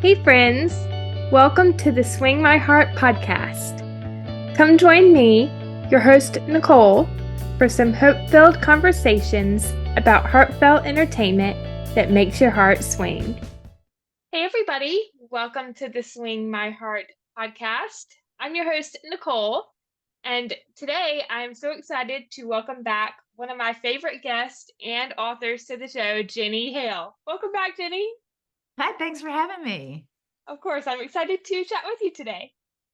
Hey, friends! Welcome to the Swing My Heart podcast. Come join me, your host, Nicole, for some hope filled conversations about heartfelt entertainment that makes your heart swing. Hey, everybody! Welcome to the Swing My Heart podcast. I'm your host, Nicole, and today I'm so excited to welcome back one of my favorite guests and authors to the show, Jenny Hale. Welcome back, Jenny. Hi, thanks for having me. Of course, I'm excited to chat with you today.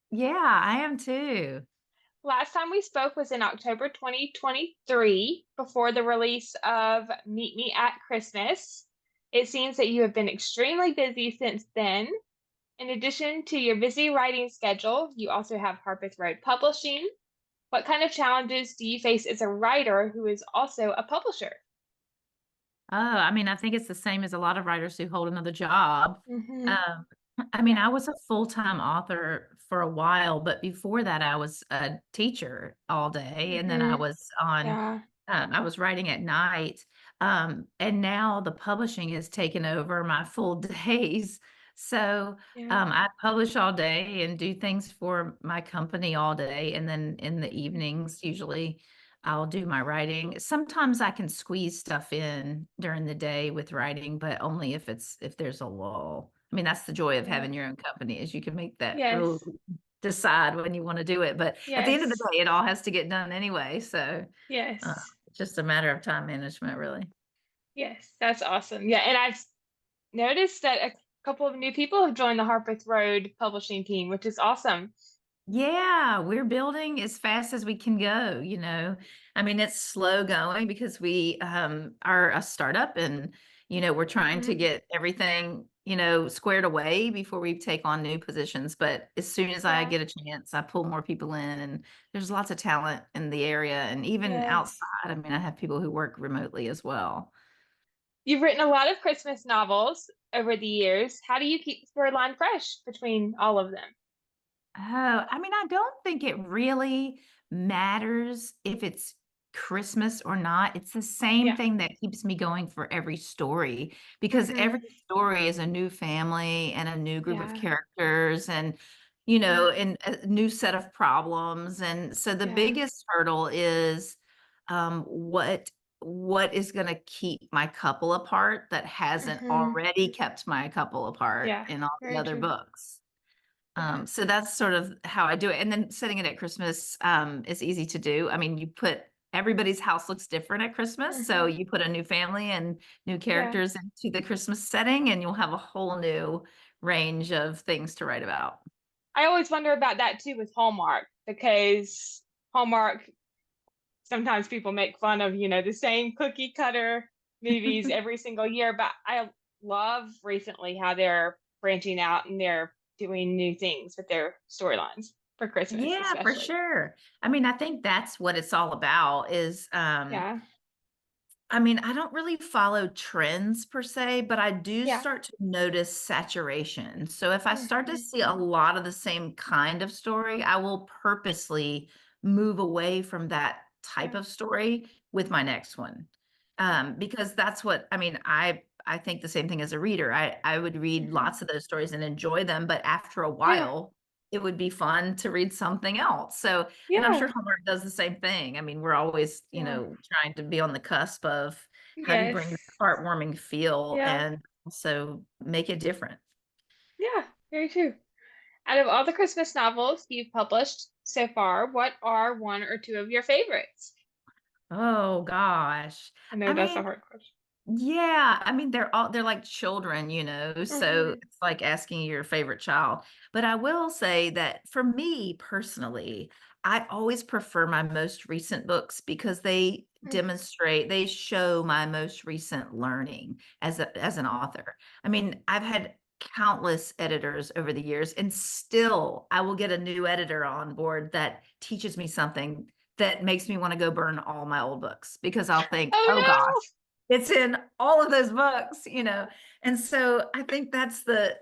Yeah, I am too. Last time we spoke was in October 2023, before the release of Meet Me at Christmas. It seems that you have been extremely busy since then. In addition to your busy writing schedule, you also have Harpeth Road Publishing. What kind of challenges do you face as a writer who is also a publisher? I think it's the same as a lot of writers who hold another job. Mm-hmm. Um, Yeah. I was a full-time author for a while, but before that, I was a teacher all day, and then Mm-hmm. Yeah. I was writing at night. And now the publishing has taken over my full days. So Yeah. I publish all day and do things for my company all day, and then in the evenings, usually I'll do my writing. Sometimes I can squeeze stuff in during the day with writing, but only if there's a lull. I mean, that's the joy of Yeah. having your own company is you can make that real Yes. decide when you want to do it. But at the end of the Yes. day, it all has to get done anyway. So Yes. it's just a matter of time management, really. Yes. That's awesome. Yeah. And I've noticed that a couple of new people have joined the Harpeth Road publishing team, which is awesome. Yeah, we're building as fast as we can go, you know. I mean, it's slow going because we are a startup and we're trying to Hmm. get everything, squared away before we take on new positions. But as soon as I Yeah. get a chance, I pull more people in and there's lots of talent in the area and even Yes. outside. I mean, I have people who work remotely as well. You've written a lot of Christmas novels over the years. How do you keep the storyline fresh between all of them? I don't think it really matters if it's Christmas or not. It's the same Yeah. thing that keeps me going for every story because Hmm. every story is a new family and a new group of Yeah. characters and Hmm. and a new set of problems. And so the Yeah. biggest hurdle is what is going to keep my couple apart that hasn't Hmm. already kept my couple apart Yeah. in all the Very other true. books. Yeah. So that's sort of how I do it. And then setting it at Christmas is easy to do. I mean, you put everybody's house looks different at Christmas. So Hmm. you put a new family and new Yeah. characters into the Christmas setting, and you'll have a whole new range of things to write about. I always wonder about that too with Hallmark because Hallmark, sometimes people make fun of, the same cookie cutter movies every single year, but I love recently how they're branching out and they're doing new things with their storylines for Christmas, Yeah, for especially. sure. I mean, I think that's what it's all about is Yeah. I don't really follow trends per se, but I do Yeah. start to notice saturation. So if I start to Hmm. see a lot of the same kind of story, I will purposely move away from that type Yeah. of story with my next one. Because that's what I think the same thing as a reader. I would read Hmm. lots of those stories and enjoy them, but after a Yeah. while, it would be fun to read something else. So and I'm sure Yeah. Hallmark does the same thing. I mean, we're always, Yeah. trying to be on the cusp of how do you bring Yes. the heartwarming feel Yeah. and also make it different. Yeah. Very true. Out of all the Christmas novels you've published so far, what are one or two of your favorites? Oh gosh. I know I that's a mean, hard question. yeah, they're like children, so Hmm. it's like asking your favorite child. But I will say that for me personally, I always prefer my most recent books because they show my most recent learning as an author. I mean, I've had countless editors over the years, and still I will get a new editor on board that teaches me something that makes me want to go burn all my old books because I'll think, oh Oh gosh, it's in all of those books. And so I think that's the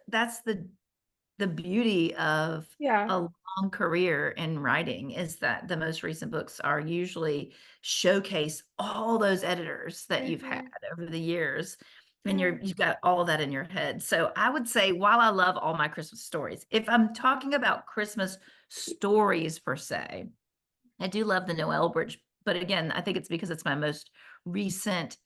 beauty of no. Yeah. a long career in writing is that the most recent books are usually showcase all those editors that you've had Hmm. over the years. and Yeah. you've got all of that in your head. So I would say, while I love all my Christmas stories, if I'm talking about Christmas stories per se, I do love the Noel Bridge. But again, I think it's because it's my most recent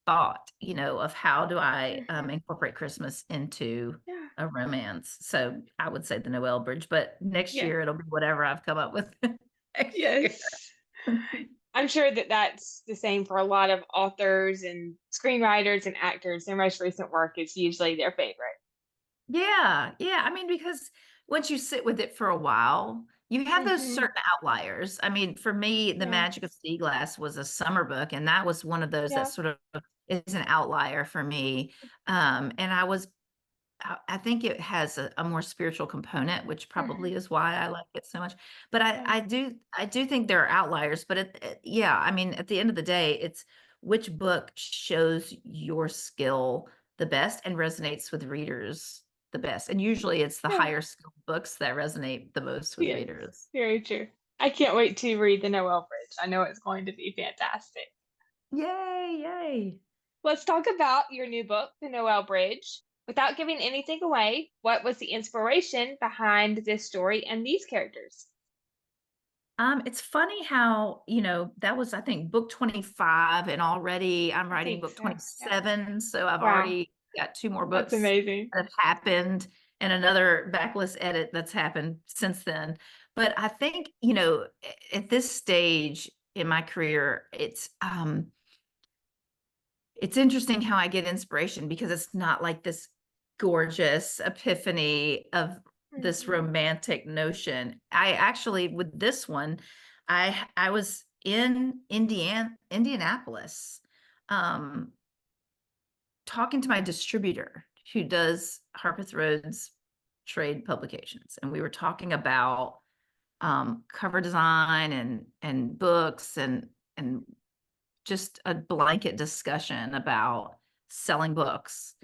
thought, of how do I Mhm. incorporate Christmas into Yeah. a romance. So I would say the Noel Bridge, but next Yeah. year it'll be whatever I've come up with next year. Yes. I'm sure that that's the same for a lot of authors and screenwriters and actors. Their most recent work is usually their favorite. Yeah, yeah. I mean, because once you sit with it for a while, you have those Hmm. certain outliers. I mean, for me, The Yeah. Magic of Sea Glass was a summer book, and that was one of those that Yeah. sort of is an outlier for me. And I think it has a more spiritual component, which Hmm. probably is why I like it so much. But I, Yeah. I do think there are outliers. But yeah, I mean, at the end of the day, it's which book shows your skill the best and resonates with readers the best. And usually, it's the Yeah. higher skill books that resonate the most with Yes. readers. Very true. I can't wait to read the Noel Bridge. I know it's going to be fantastic. Yay! Yay! Let's talk about your new book, The Noel Bridge. Without giving anything away, what was the inspiration behind this story and these characters? It's funny how, that was, I think, book 25, and already I'm I writing think book so. Yeah. 27. So I've Wow. already got two more That's books amazing. that have happened and another backlist edit that's happened since then. But I think, at this stage in my career, it's interesting how I get inspiration, because it's not like this gorgeous epiphany of this Hmm. romantic notion. I actually, with this one, I was in Indianapolis, um, talking to my distributor who does Harpeth Roads trade publications, and we were talking about cover design and books and just a blanket discussion about selling books.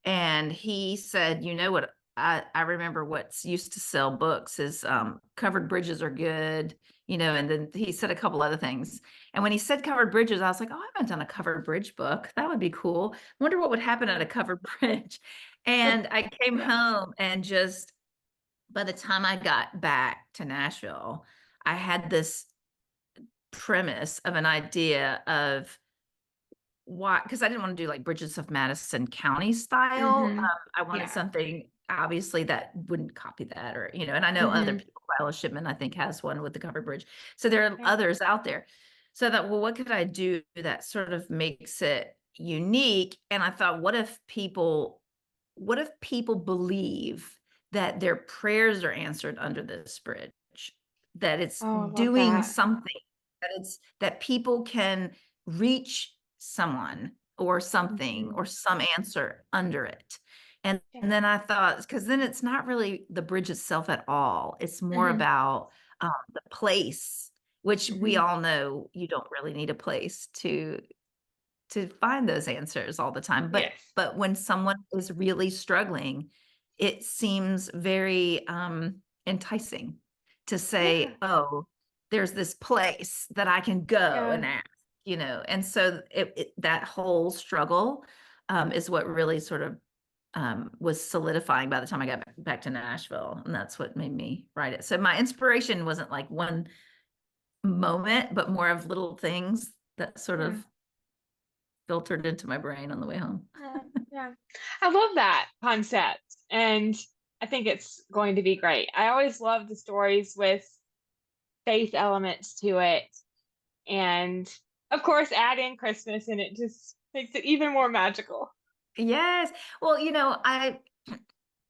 And he said, what I remember what's used to sell books is covered bridges are good, and then he said a couple other things. And when he said covered bridges, I was like, oh, I haven't done a covered bridge book. That would be cool. Wonder what would happen at a covered bridge. And I came Yeah. home, and just by the time I got back to Nashville, I had this premise of an idea of why, because I didn't want to do like Bridges of Madison County style. Hmm. I wanted Yeah. something obviously that wouldn't copy that, or and I know other Hmm. people, Viola Shipman, I think, has one with the covered bridge. So there are Yeah. others out there. So I thought, well, what could I do that sort of makes it unique? And I thought, what if people believe that their prayers are answered under this bridge, that it's Oh, I love doing that. something, that people can reach someone or something Hmm. or some answer under it. And Yeah. then I thought, because then it's not really the bridge itself at all. It's more Hmm. about the place, which we Hmm. all know you don't really need a place to find those answers all the time. But Yes. but when someone is really struggling, it seems very enticing to say, Yeah. oh, there's this place that I can go Yeah. and ask, and so that whole struggle is what really sort of was solidifying by the time I got back to Nashville, and that's what made me write it. So my inspiration wasn't like one moment, but more of little things that sort Yeah. of filtered into my brain on the way home. Yeah. Yeah. I love that concept. And I think it's going to be great. I always love the stories with faith elements to it. And of course, add in Christmas and it just makes it even more magical. Yes. Well, I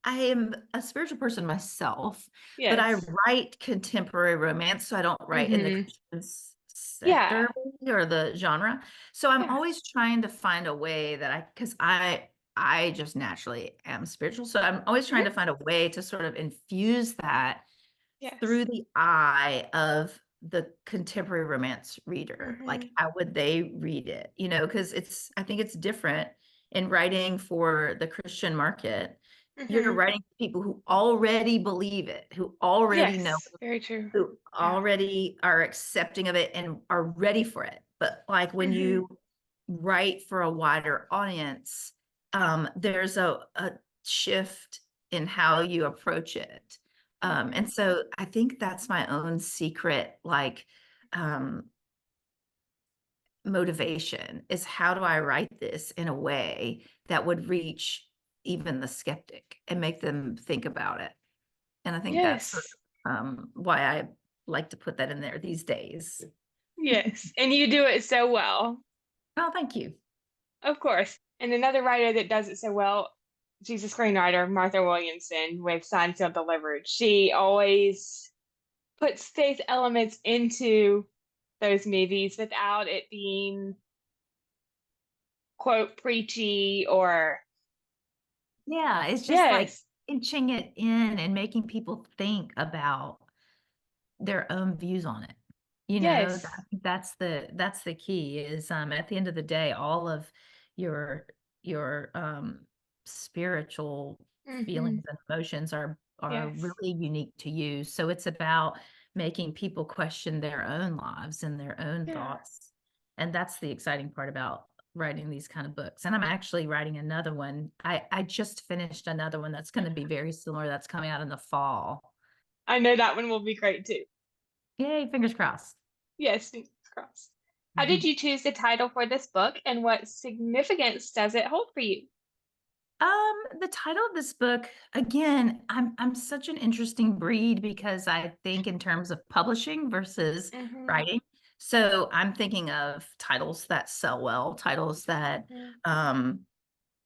am a spiritual person myself, but I Yes. write contemporary romance, so I don't write in the Hmm. Christian Yeah. sector or the genre. So I'm Yeah. always trying to find a way because I just naturally am spiritual. So I'm always trying to Hmm. find a way to sort of infuse that Yes. through the eye of the contemporary romance reader. Like, Hmm. how would they read it? Because I think it's different in writing for the Christian market. You're Hmm. writing for people who already believe it, who already know, Yes. Very true. who Yeah. already are accepting of it and are ready for it. But like when Hmm. you write for a wider audience, there's a shift in how you approach it. And so I think that's my own secret, like, um, motivation is how do I write this in a way that would reach even the skeptic and make them think about it. And I think that's sort Yes. of, why I like to put that in there these days. Yes. And you do it so well. Oh, thank you. Of course. And another writer that does it so well, she's a screenwriter, Martha Williamson with Signed, Sealed, Delivered. She always puts faith elements into those movies without it being, quote, preachy or, Yeah, it's just like yes, inching it in and making people think about their own views on it. yes. I think that's the key is at the end of the day, all of your your spiritual Hmm. feelings and emotions are Yes. really unique to you. So it's about making people question their own lives and their own Yeah. thoughts. And that's the exciting part about writing these kind of books. And I'm actually writing another one. I just finished another one that's going to be very similar that's coming out in the fall. I know that one will be great too. Yay, fingers crossed. Yes, fingers crossed. How did you choose the title for this book and what significance does it hold for you? The title of this book, again, I'm such an interesting breed because I think in terms of publishing versus Hmm. writing. So I'm thinking of titles that sell well, titles Hmm. um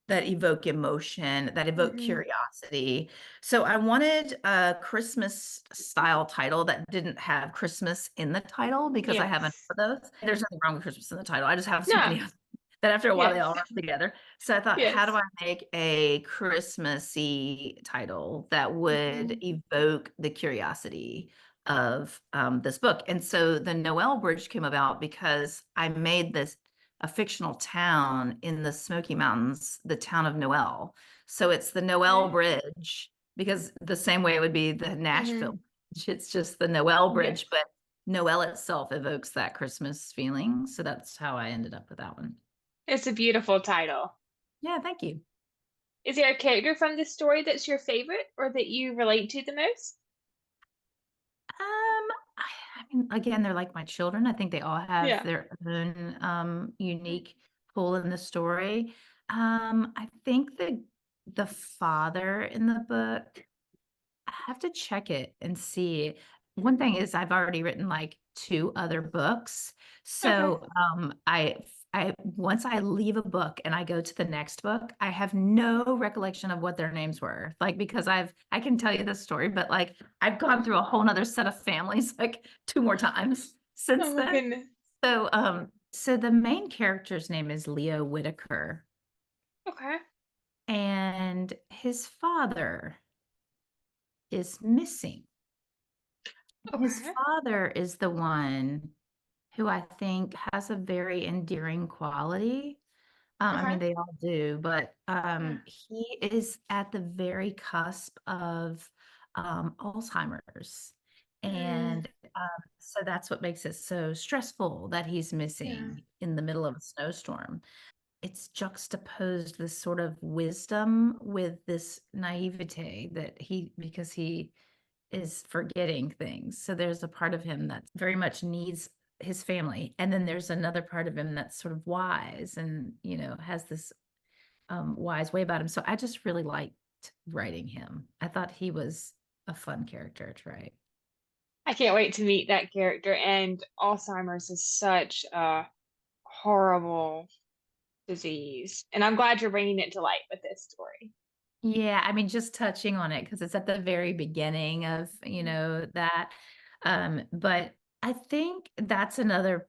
that evoke emotion, that evoke Hmm. curiosity. So I wanted a Christmas style title that didn't have Christmas in the title because I have enough Yes. of those. There's nothing wrong with Christmas in the title. I just have so No. many of them that after a while they all Yes. run together. So I thought, how do Yes. I make a Christmassy title that would Hmm. evoke the curiosity of this book? And so the Noel Bridge came about because I made this a fictional town in the Smoky Mountains, the town of Noel. So it's the Noel Okay. Bridge because the same way it would be the Nashville Hmm. Bridge. It's just the Noel Yes. Bridge, but Noel itself evokes that Christmas feeling. So that's how I ended up with that one. It's a beautiful title. Yeah, thank you. Is there a character from this story that's your favorite or that you relate to the most? I mean, again, they're like my children. I think they all have Yeah. their own unique pull in the story. I think the father in the book, I have to check it and see. One thing is I've already written like two other books. Okay. So I once I leave a book and I go to the next book, I have no recollection of what their names were. Like because I can tell you this story, but like I've gone through a whole nother set of families like two more times Oh since my then. goodness. So the main character's name is Leo Whitaker, Okay. and his father is missing. His Okay. father is the one who I think has a very endearing quality. I Okay. mean, they all do, but Yeah. he is at the very cusp of Alzheimer's. Mm, And so that's what makes it so stressful that he's yeah. missing in the middle of a snowstorm. It's juxtaposed this sort of wisdom with this naivete that because he is forgetting things. So there's a part of him that very much needs his family. And then there's another part of him that's sort of wise and, has this wise way about him. So I just really liked writing him. I thought he was a fun character to write. I can't wait to meet that character. And Alzheimer's is such a horrible disease. And I'm glad you're bringing it to light with this story. Yeah, I mean, just touching on it because it's at the very beginning of, that. But I think that's another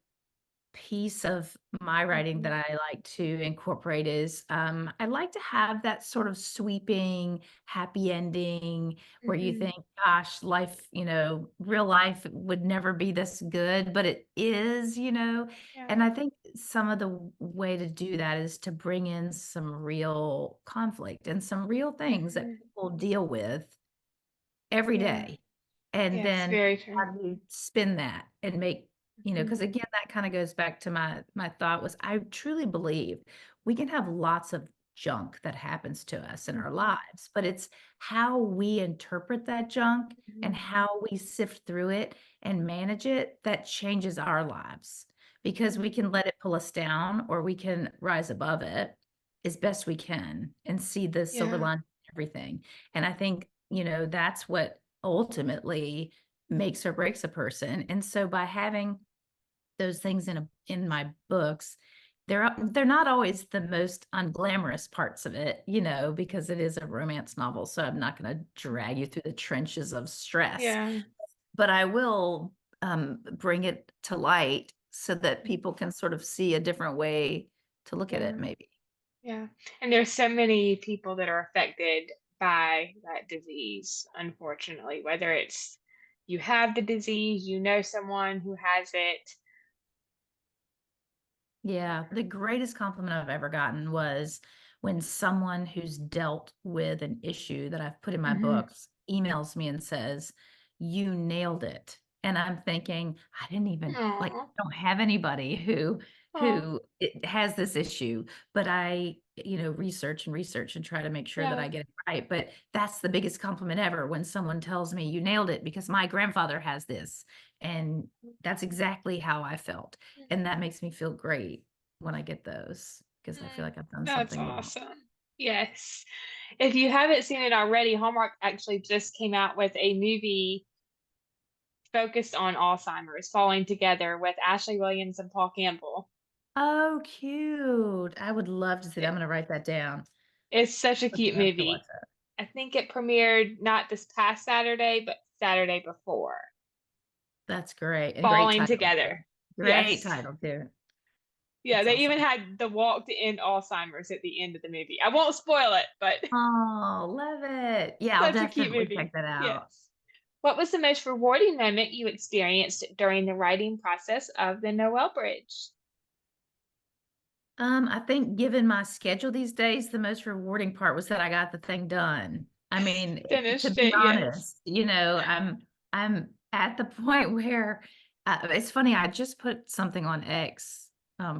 piece of my writing Hmm. that I like to incorporate is I like to have that sort of sweeping happy ending where you Hmm. think, gosh, life, real life would never be this good, but it is. Yeah. And I think some of the way to do that is to bring in some real conflict and some real things that Hmm. people deal with every Yeah. day. And Yes, then very true. how do you spin that and make, Hmm. because again, that kind of goes back to my thought was I truly believe we can have lots of junk that happens to us in our Mhm. lives, but it's how we interpret that junk and Mhm. how we sift through it and manage it that changes our lives, because we can let it pull us down or we can rise above it as best we can and see the silver Yeah. lining in everything. And I think, that's what ultimately makes or breaks a person. And so by having those things in my books, they're not always the most unglamorous parts of it, because it is a romance novel, so I'm not going to drag you through the trenches of stress, Yeah. but I will bring it to light so that people can sort of see a different way to look at it, Yeah. maybe. Yeah. And there's so many people that are affected by that disease, unfortunately, whether it's you have the disease, you know someone who has it. Yeah, the greatest compliment I've ever gotten was when someone who's dealt with an issue that I've put in my Mhm. books emails me and says, "You nailed it." And I'm thinking, I didn't even like Aw. don't have anybody who Aw. has this issue, but I, research and try to make sure that Yeah. I get it right. But that's the biggest compliment ever when someone tells me you nailed it because my grandfather has this. And that's exactly how I felt. And that makes me feel great when I get those because I feel Mm, like I've done that's something wrong. awesome. Yes. If you haven't seen it already, Hallmark actually just came out with a movie focused on Alzheimer's, Falling Together with Ashley Williams and Paul Campbell. Oh, cute. I would love to see that. I'm It, going to write that down. it's such a Would cute love to watch movie. that. I think it premiered not this past Saturday, but Saturday before. That's great. And great Falling title too. Together. Great Yes. title too. Yeah, That's they even awesome. had the walk to end Alzheimer's at the end of the movie. I won't spoil it, but Oh, love it. Yeah, I'll such a cute definitely check movie. that out. Yes. What was the most rewarding moment you experienced during the writing process of the Noel Bridge? I think given my schedule these days, the most rewarding part was that I got the thing done. I mean, to Finished be it, yes. honest, I'm at the point where it's funny. I just put something on X,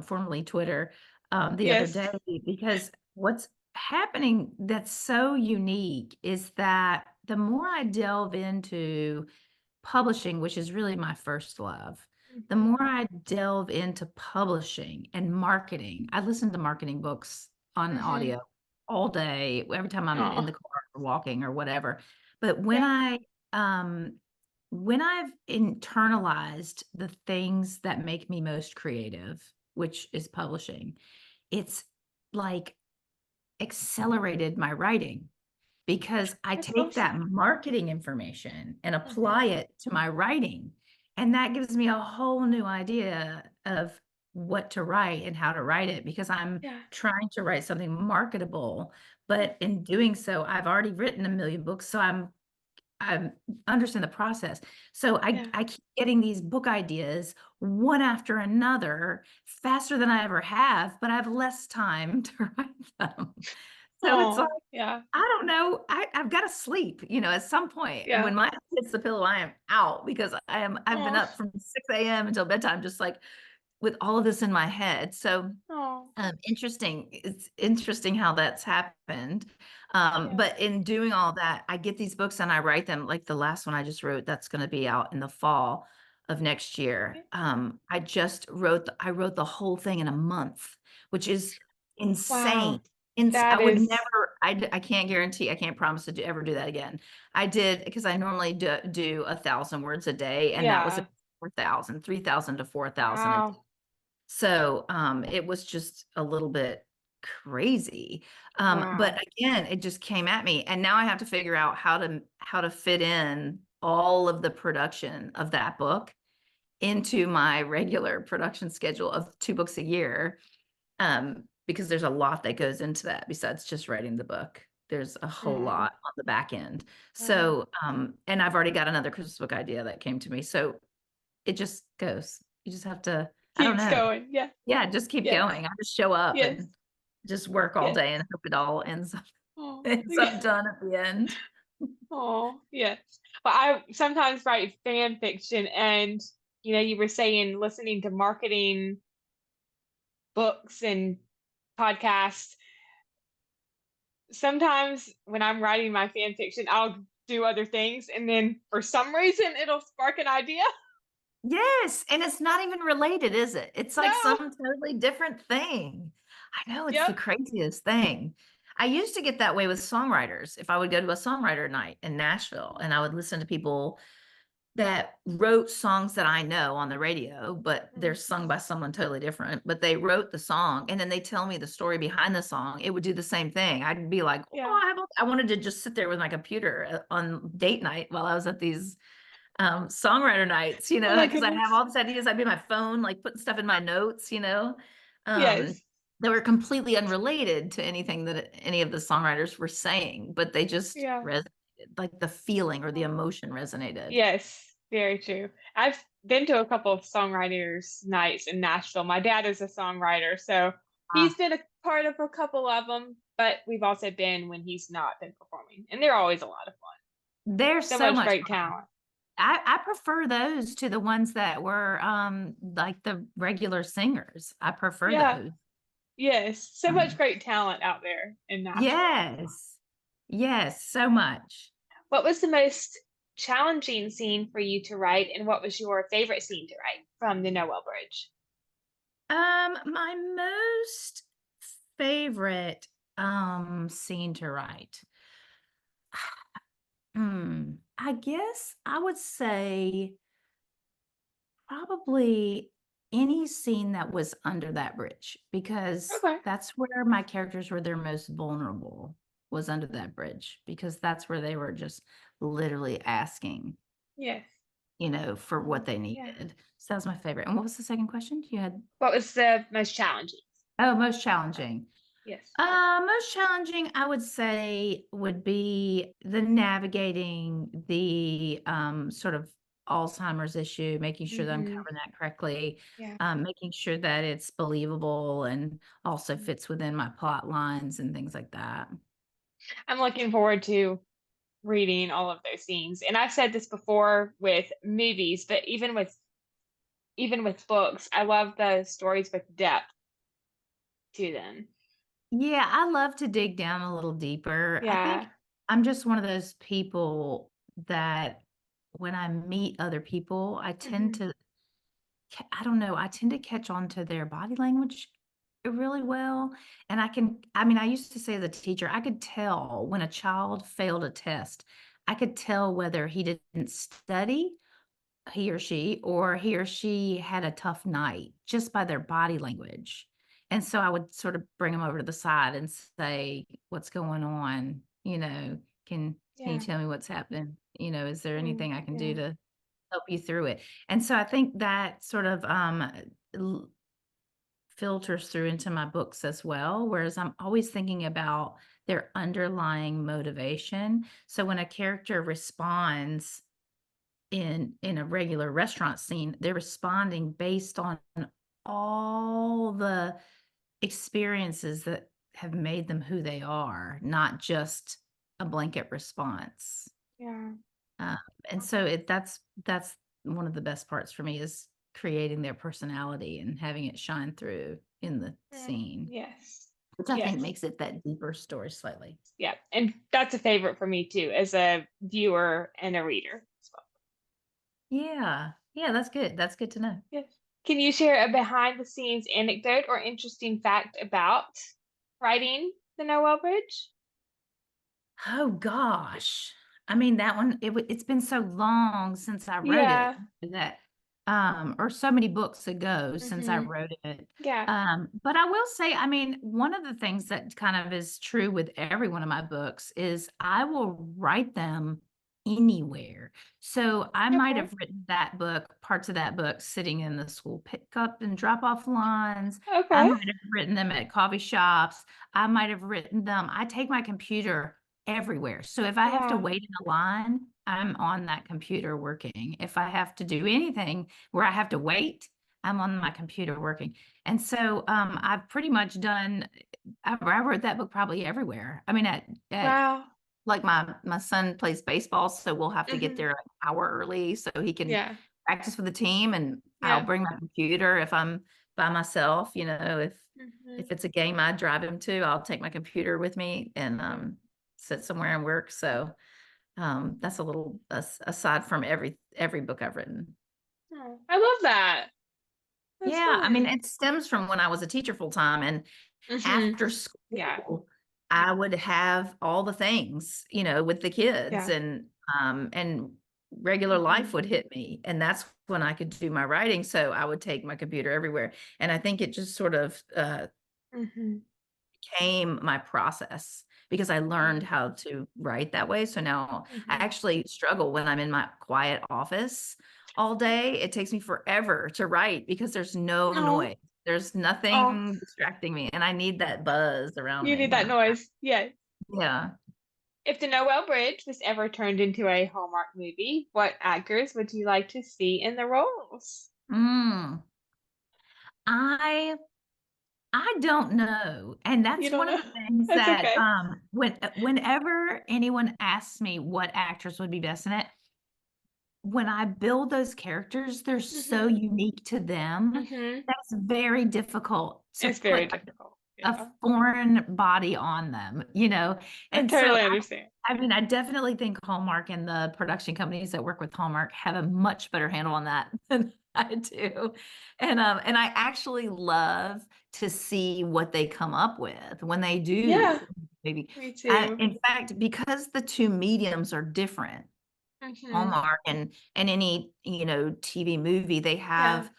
formerly Twitter, the other Yes. day because what's happening that's so unique is that the more I delve into publishing, which is really my first love, the Mhm. more I delve into publishing and marketing, I listen to marketing books on Mhm. audio all day, every time I'm in the Oh, car or walking or whatever. But yeah. um, when I've internalized the things that make me most creative, which is publishing, it's like accelerated my writing because I That's take that awesome. marketing information and Mhm. apply it to my writing. And that gives me a whole new idea of what to write and how to write it because I'm Yeah. trying to write something marketable. But in doing so, I've already written a million books. So I understand the process. So Yeah. I keep getting these book ideas one after another faster than I ever have, but I have less time to write them. So it's like, Oh, yeah. I don't know. I've got to sleep, at some point. Yeah. When my head hits the pillow, I am out because I've been Oh, up from 6 a.m. until bedtime, just like with all of this in my head. So oh, interesting. It's interesting how that's happened. yeah. But in doing all that, I get these books and I write them. Like the last one I just wrote, that's going to be out in the fall of next year. I wrote the whole thing in a month, which is insane. Wow. That I would is, never, I can't guarantee, I can't promise to ever do that again. I did because I normally do 1,000 words a day, and that was a yeah. 4,000, 3,000 to 4,000 a day. Wow. So it was just a little bit crazy. But Wow. again, it just came at me. And now I have to figure out how to fit in all of the production of that book into my regular production schedule of 2 books a year. Because there's a lot that goes into that besides just writing the book. There's a whole Oh, lot on the back end. wow. So, and I've already got another Christmas book idea that came to me. So it just goes. You just have to, I don't Keeps know. going. Yeah. Yeah, just keep Yes. going. I just show up Yes. and just work all Yes. day and hope it all ends up, Oh, ends yeah. up done at the end. Oh, yes. But I sometimes write fan fiction and you were saying listening to marketing books and podcasts. sometimes when I'm writing my fan fiction, I'll do other things, and then for some reason, it'll spark an idea. Yes, and it's not even related, is it? It's like some No. totally different thing. I know, it's the Yep. craziest thing. I used to get that way with songwriters. If I would go to a songwriter night in Nashville and I would listen to people that wrote songs that I know on the radio, but they're Mm. sung by someone totally different, but they wrote the song and then they tell me the story behind the song, it would do the same thing. I'd be like, oh, Yeah. I wanted to just sit there with my computer on date night while I was at these songwriter nights, Oh my because I have goodness. all these ideas. I'd be on my phone, like putting stuff in my notes, um, Yes. that were completely unrelated to anything that any of the songwriters were saying, but they just Yeah. resonated, like the feeling or the Oh. emotion resonated. Yes, very true. I've been to a couple of songwriters' nights in Nashville. My dad is a songwriter, so he's Ah, been a part of a couple of them, but we've also been when he's not been performing, and they're always a lot of fun. they're So so much much great fun. talent. I prefer those to the ones that were like the regular singers. I prefer Yeah, those. yes, so much Um, great talent out there in Nashville. yes. Yes, so much. What was the most challenging scene for you to write, and what was your favorite scene to write from the Noel Bridge? My most favorite scene to write. I guess I would say probably any scene that was under that bridge because Okay. that's where my characters were their most vulnerable was under that bridge because that's where they were just literally asking, Yes. for what they Yeah. needed. So that was my favorite. And what was the second question? You had, What was the most challenging? oh, most challenging. Yes. Most challenging, I would say, would be the navigating the sort of Alzheimer's issue, making sure that I'm Mm-hmm. covering that correctly, Yeah. making sure that it's believable and also fits within my plot lines and things like that. I'm looking forward to reading all of those scenes. And I've said this before with movies, but even with books, I love the stories with depth to them. Yeah, I love to dig down a little deeper. I Yeah. think I'm just one of those people that when I meet other people, I tend Hmm. to I don't know, I tend to catch on to their body language really well. And I mean, I used to say as a teacher, I could tell when a child failed a test. I could tell whether he didn't study, he or she had a tough night just by their body language. And so I would sort of bring them over to the side and say, what's going on? Can you Yeah. tell me what's happening? Is there Mm, anything I can do yeah. to help you through it? And so I think that sort of filters through into my books as well, whereas I'm always thinking about their underlying motivation. So when a character responds in a regular restaurant scene, they're responding based on all the experiences that have made them who they are, not just a blanket response. Yeah. Uh, and so that's one of the best parts for me is creating their personality and having it shine through in the Mm, scene, yes. which I think Yes. makes it that deeper story slightly. Yeah. And that's a favorite for me too, as a viewer and a reader as well. Yeah. Yeah, that's good. That's good to know. Yes. Can you share a behind the scenes anecdote or interesting fact about writing the Noel Bridge? Oh gosh. I mean that one it's been so long since I wrote it Yeah. that or so many books ago since I Mm-hmm. wrote it. Yeah. But I will say, I mean, one of the things that kind of is true with every one of my books is I will write them anywhere. So I might Okay. have written that book, parts of that book sitting in the school pickup and drop off lines. I Okay. might have written them at coffee shops. I might have written them. I take my computer everywhere. So if I have to Wow. wait in a line, I'm on that computer working. If I have to do anything where I have to wait, I'm on my computer working. And so I've pretty much done, I wrote that book probably everywhere. I mean, at Wow. like my son plays baseball, so we'll have to get Hmm. there an hour early so he can Yeah. practice with the team. And I'll Yeah. bring my computer if I'm by myself, If it's a game I drive him to, I'll take my computer with me and sit somewhere and work. So that's a little aside from every book I've written. Oh, I love that. That's Yeah, I mean, fun. it stems from when I was a teacher full time, and Mm-hmm. after Yeah. school, I would have all the things, with the kids, Yeah. and regular Mm-hmm. life would hit me, and that's when I could do my writing. So I would take my computer everywhere, and I think it just sort of Mm-hmm. became my process because I learned how to write that way. So now I Mm-hmm. actually struggle when I'm in my quiet office all day. It takes me forever to write because there's no Oh, noise. There's oh, nothing distracting me, and I need that buzz around you me need when that I'm, noise. Yeah. yeah. If the Noel Bridge was ever turned into a Hallmark movie, what actors would you like to see in the roles? Mm. I I don't know. And You that's don't one of know. the things That's that okay. whenever anyone asks me what actors would be best in it, when I build those characters, they're so Mm-hmm. unique to them. Mm-hmm. That's very difficult to It's very put difficult. a Yeah. foreign body on them. I And so totally understand. I mean, I definitely think Hallmark and the production companies that work with Hallmark have a much better handle on that than I do. And I actually love to see what they come up with when they do Yeah, maybe. me too. In fact, because the two mediums are different, Mm-hmm. Hallmark and any, TV movie, they Yeah. have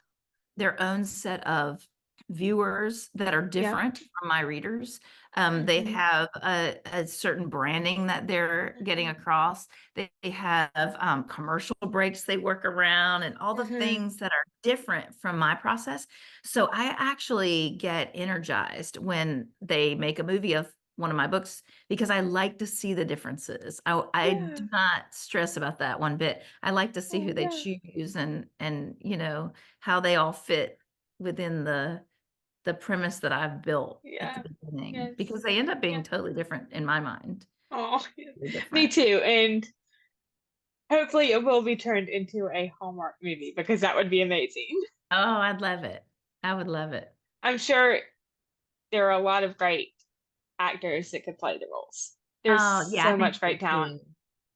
their own set of viewers that are Yeah. different from my readers. They Mm-hmm. have a certain branding that they're getting Mm-hmm. across. They have commercial breaks they work around and all the Mm-hmm. things that are different from my process. So I actually get energized when they make a movie of one of my books because I like to see the differences. I Yeah. do not stress about that one bit. I like to see Oh, who they yeah. choose and how they all fit within the premise that I've built at the Yeah. beginning Yes. because they end up being Yeah. totally different in my mind. Oh, yeah. Really Me different. too. And hopefully it will be turned into a Hallmark movie because that would be amazing. Oh, I'd love it. I would love it. I'm sure there are a lot of great actors that could play the roles. There's Oh, yeah, I so think much so great talent too.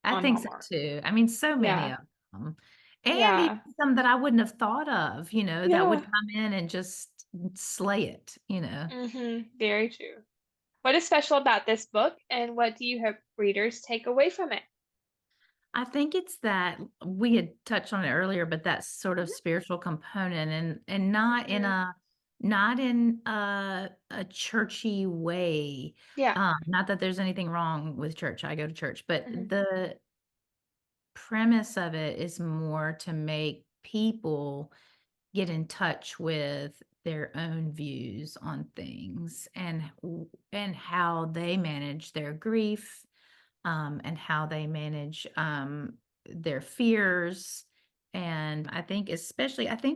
I on think so Hallmark. too. I mean, so many Yeah. of them. And even Yeah. some that I wouldn't have thought of, that would Yeah. come in and just slay it. Very true. What is special about this book, and what do you hope readers take away from it? I think it's that we had touched on it earlier, but that sort of spiritual component and Mm-hmm. not in a churchy way. Yeah. Not that there's anything wrong with church. I go to church, but Hmm. the premise of it is more to make people get in touch with their own views on things and how they manage their grief, and how they manage their fears. And I think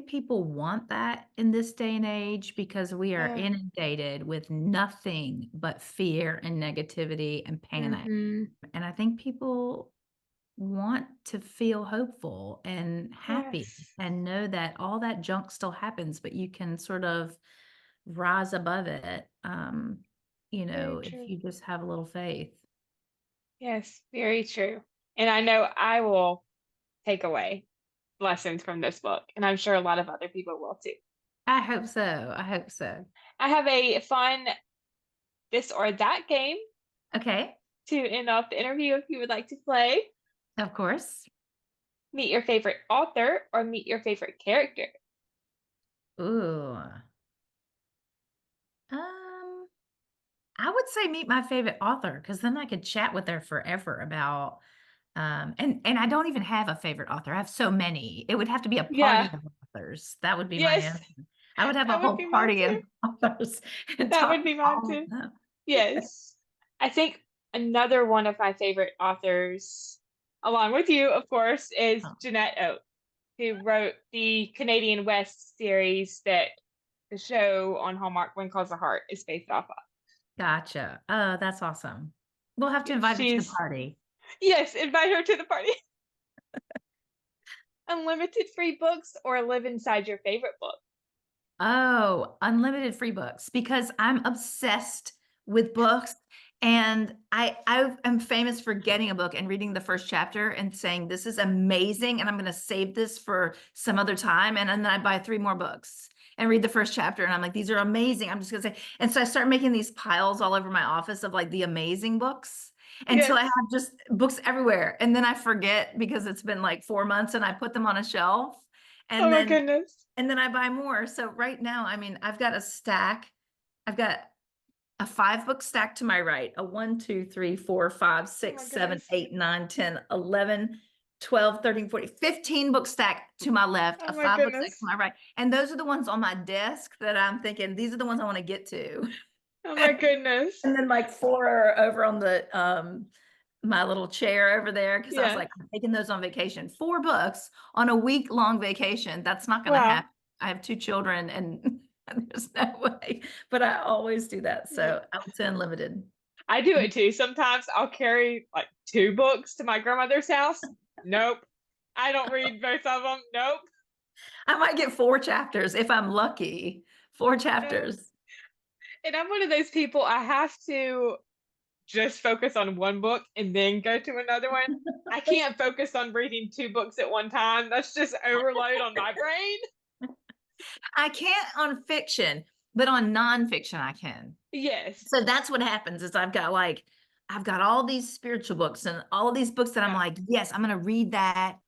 people want that in this day and age because we are Yeah. inundated with nothing but fear and negativity and panic. Hmm. And I think people want to feel hopeful and happy Yes. and know that all that junk still happens, but you can sort of rise above it, Very if true. you just have a little faith. Yes, very true. And I know I will take away lessons from this book, and I'm sure a lot of other people will too. I hope so. I hope so. I have a fun this or that game Okay, to end off the interview if you would like to play. of course. Meet your favorite author or meet your favorite character. Ooh. Um, I would say meet my favorite author because then I could chat with her forever about and I don't even have a favorite author. I have so many. It would have to be a Yeah. party of authors. That would be my Yes, answer. I would have a that would whole be mine party of too. authors and That talk would to be mine all of too. them. Yes. I think another one of my favorite authors, along with you, of course, is Oh, Jeanette Oat, who wrote the Canadian West series that the show on Hallmark, When Calls the Heart, is based off of. gotcha. Oh, that's awesome. We'll have to Yeah, invite her to the party. yes, invite her to the party. Unlimited free books or live inside your favorite book. Oh, unlimited free books because I'm obsessed with books. And I am famous for getting a book and reading the first chapter and saying, this is amazing. And I'm going to save this for some other time. And then I buy three more books and read the first chapter. And I'm like, these are amazing. I'm just going to say. And so I start making these piles all over my office of like the amazing books until I Yes. have just books everywhere. And then I forget because it's been like 4 months and I put them on a shelf. Oh And my then goodness. and then I buy more. So right now, I mean, I've got a stack. I've got a 5 book stack to my right, a 1, 2, 3, 4, 5, Oh my 6, 7, goodness. 8, 9, 10, 11, 12, 13, 14, 15 book stack to my left, Oh a my 5 book stack to goodness. my right. And those are the ones on my desk that I'm thinking, these are the ones I want to get to. Oh my goodness. And then like 4 are over on the my little chair over there because I was Yeah. like, I'm taking those on vacation. 4 books on a week-long vacation. That's not going to Wow. happen. I have 2 children and there's no way. But I always do that. Yeah. So I'm to unlimited. I do it too. Sometimes I'll carry like two books to my grandmother's house. Nope. I don't read both of them. Nope. I might get 4 chapters if I'm lucky. Four No. chapters. And I'm one of those people, I have to just focus on one book and then go to another one. I can't focus on reading two books at one time. That's just overload on my brain. I can't on fiction, but on nonfiction I can. Yes. So that's what happens is I've got all these spiritual books and all of these books that I'm Yeah. like, yes, I'm going to read that.